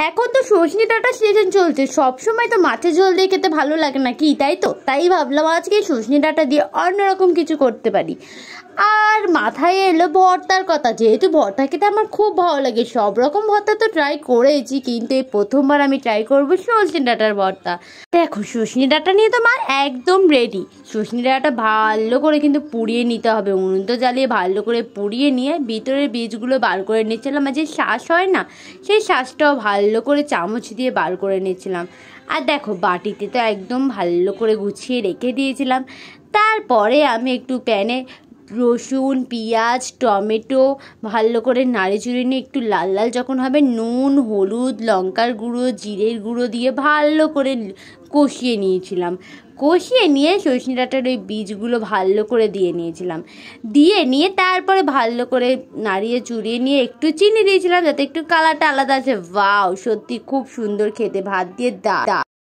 এখন তো সজনে ডাঁটা সিজন চলছে, সবসময় তো মাছের ঝোল দিয়ে খেতে ভালো লাগে না কি, তাই তো? তাই ভাবলাম আজকে সজনে ডাঁটা দিয়ে অন্যরকম কিছু করতে পারি। আর মাথায় এলো ভর্তার কথা, যেহেতু ভর্তা খেতে আমার খুব ভালো লাগে। সব রকম ভর্তা তো ট্রাই করেছি, কিন্তু এই প্রথমবার আমি ট্রাই করবো সজনে ডাঁটার ভর্তা। দেখো, সজনে ডাঁটা নিয়ে তো মা একদম রেডি। সজনে ডাঁটা ভালো করে কিন্তু পুড়িয়ে নিতে হবে, উনুন তো জ্বালিয়ে ভালো করে পুড়িয়ে নিয়ে ভিতরের বীজগুলো বার করে নিচ্ছিলাম। আর যে শ্বাস হয় না, সেই শ্বাসটাও ভালো করে চামচ দিয়ে বার করে নিচ্ছিলাম। আর দেখো, বাটিতে তো একদম ভালো করে গুছিয়ে রেখে দিয়েছিলাম। তারপরে আমি একটু প্যানে রসুন, পেঁয়াজ, টমেটো ভালো করে নাড়ে চুড়ে নিয়ে একটু লাল লাল যখন হবে, নুন, হলুদ, লঙ্কার গুঁড়ো, জিরের গুঁড়ো দিয়ে ভালো করে কষিয়ে নিয়েছিলাম। কষিয়ে নিয়ে সজনে ডাঁটার ওই বীজগুলো ভালো করে দিয়ে নিয়েছিলাম। দিয়ে নিয়ে তারপরে ভালো করে নাড়িয়ে চুড়িয়ে নিয়ে একটু চিনি দিয়েছিলাম, যাতে একটু কালারটা আলাদা আছে। ওয়াও, সত্যি খুব সুন্দর খেতে, ভাত দিয়ে দা।